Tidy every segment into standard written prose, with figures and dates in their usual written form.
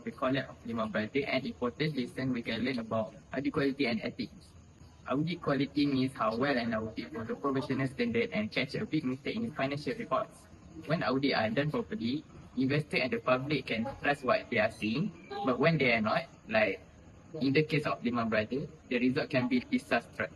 The collapse of Lehman Brothers and important lesson we can learn about audit quality and ethics. Audit quality means how well an audit follows professional standard and catch a big mistake in financial reports. When audits are done properly, investors and the public can trust what they are seeing, but when they are not, like in the case of Lehman Brothers, the result can be disastrous.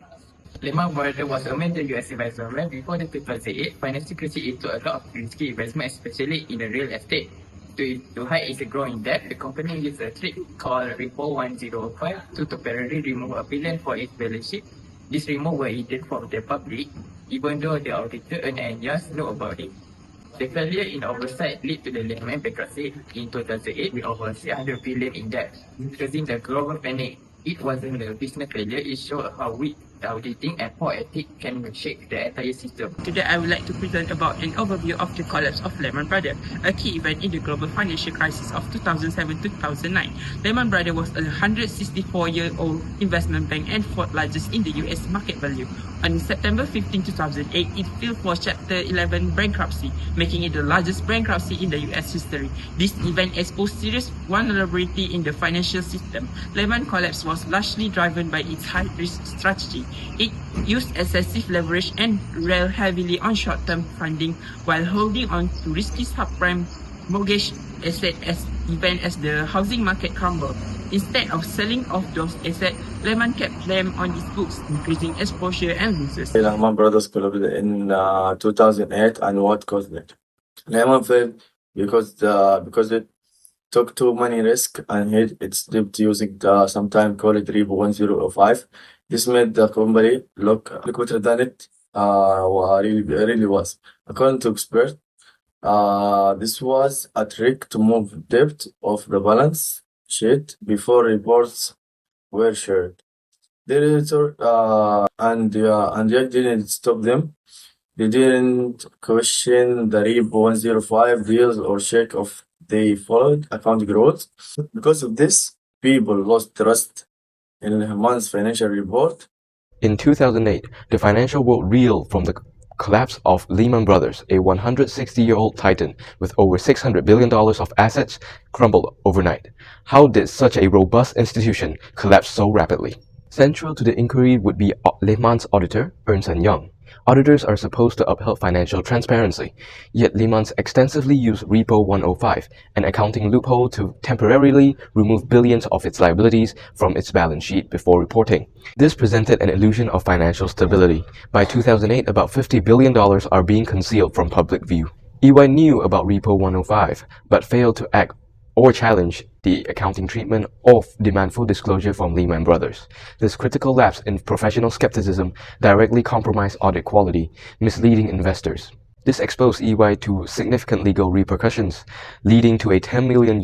Lehman Brothers was a major US investment before the 2008 financial crisis. It took a lot of risky investment, especially in the real estate. To hide its growing debt, the company used a trick called Repo 1005 to temporarily remove $1 billion for its balance sheet. This removal was hidden from the public, even though the auditor Ernst and Young knew about it. The failure in oversight led to the Lehman bankruptcy in 2008 with over $600 billion in debt, causing the global panic. It wasn't a business failure, it showed how weak the auditing and poor ethics can shake the entire system. Today, I would like to present about an overview of the collapse of Lehman Brothers, a key event in the global financial crisis of 2007-2009. Lehman Brothers was a 164-year-old investment bank and fourth largest in the US market value. On September 15, 2008, it filed for Chapter 11 bankruptcy, making it the largest bankruptcy in the US history. This event exposed serious vulnerability in the financial system. Lehman collapse was largely driven by its high-risk strategy. It used excessive leverage and relied heavily on short-term funding while holding on to risky subprime mortgage assets even as the housing market crumbled. Instead of selling off those assets, Lehman kept them on its books, increasing exposure and losses. Lehman Brothers collapsed in 2008, and what caused it? Lehman failed because it took too many risks and hid its debt using sometimes called it Repo 1005. This made the company look better than it really was. According to experts, this was a trick to move debt off the balance sheet before reports were shared. The editor and yet didn't stop them. They didn't question the Repo 105 deals or check if they followed account growth. Because of this, people lost trust in Lehman's financial report. In 2008, the financial world reeled from the collapse of Lehman Brothers, a 160-year-old titan with over $600 billion of assets, crumbled overnight. How did such a robust institution collapse so rapidly? Central to the inquiry would be Lehman's auditor, Ernst and Young. Auditors are supposed to uphold financial transparency, yet Lehman's extensively used Repo 105, an accounting loophole to temporarily remove billions of its liabilities from its balance sheet before reporting. This presented an illusion of financial stability. By 2008, about $50 billion are being concealed from public view. EY knew about Repo 105, but failed to act or challenge the accounting treatment of demand full disclosure from Lehman Brothers. This critical lapse in professional skepticism directly compromised audit quality, misleading investors. This exposed EY to significant legal repercussions, leading to a $10 million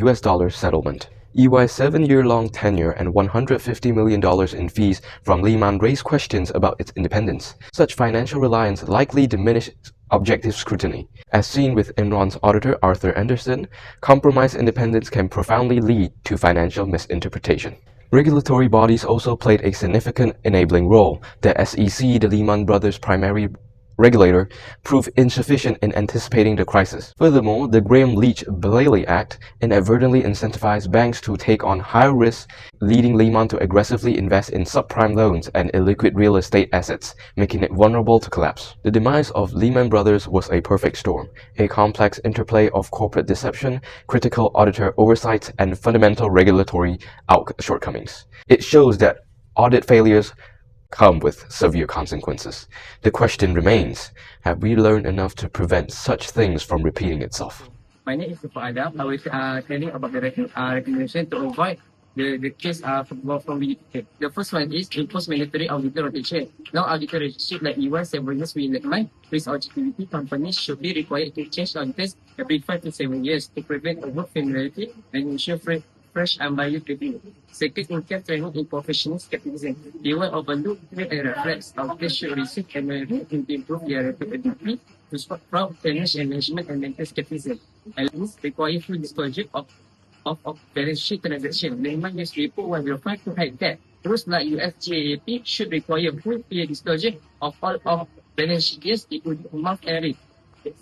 settlement. EY's 7-year-long tenure and $150 million in fees from Lehman raised questions about its independence. Such financial reliance likely diminished objective scrutiny. As seen with Enron's auditor Arthur Andersen, compromised independence can profoundly lead to financial misinterpretation. Regulatory bodies also played a significant enabling role. The SEC, the Lehman Brothers' primary regulator, proved insufficient in anticipating the crisis. Furthermore, the Graham-Leach-Bliley Act inadvertently incentivized banks to take on higher risks, leading Lehman to aggressively invest in subprime loans and illiquid real estate assets, making it vulnerable to collapse. The demise of Lehman Brothers was a perfect storm, a complex interplay of corporate deception, critical auditor oversight, and fundamental regulatory shortcomings. It shows that audit failures come with severe consequences. The question remains, have we learned enough to prevent such things from repeating itself? My name is Prof Madya. I was telling about the recommendation to avoid the case from the first one is impose mandatory auditor rotation. Now auditor relationship like EY several years will recommend with objectivity companies should be required to change auditors every 5 to 7 years to prevent over familiarity and ensure fresh and unbiased review. Second, in-depth training in professional skepticism. They will overlook and reflects auditors should receive annually to improve their reputability to spot fraud, financial management, and mental skepticism. At least require full disclosure of balance sheet transaction. Lehman used Repo 105 to hide that. Rules like US GAAP should require full clear disclosure of all of balance sheet years, including amount and risk.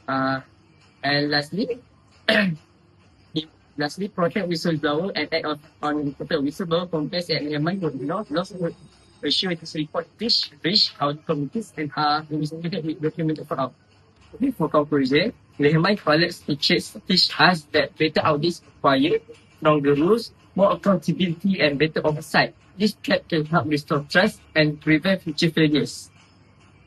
And lastly, Lastly, protect whistleblower and act on protect whistleblower complaints at Lehman would not assure this report reach our committees and are investigated with documented fraud. For conclusion, Lehman College teach us that better audits require stronger rules, more accountability, and better oversight. This can help restore trust and prevent future failures.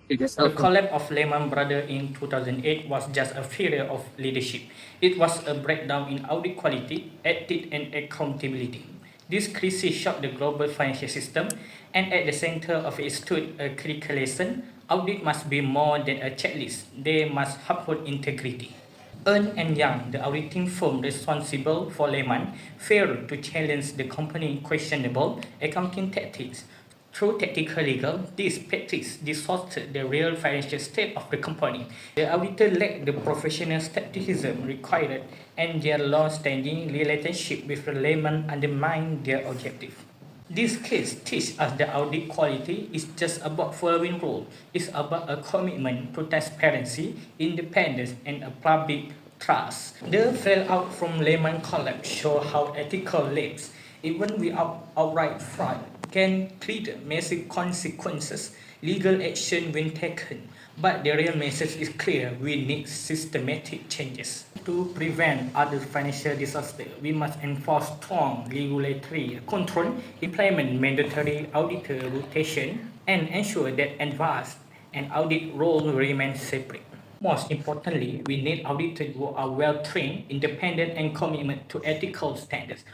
The collapse of Lehman Brothers in 2008 was just a failure of leadership. It was a breakdown in audit quality, ethics, and accountability. This crisis shocked the global financial system, and at the center of it stood a critical lesson: audit must be more than a checklist, they must uphold integrity. Ernst and Young, the auditing firm responsible for Lehman, failed to challenge the company's questionable accounting tactics. Through tactical legal, these practices distorted the real financial state of the company. The auditor lacked the professional skepticism required, and their long-standing relationship with Lehman undermined their objective. This case teaches us that audit quality is just about following rules. It's about a commitment to transparency, independence, and a public trust. The fallout from Lehman collapse show how ethical lapse, even without outright fraud, can trigger massive consequences. Legal action when taken, but the real message is clear: we need systematic changes. To prevent other financial disasters, we must enforce strong regulatory control, implement mandatory auditor rotation, and ensure that advice and audit roles remain separate. Most importantly, we need auditors who are well trained, independent, and committed to ethical standards.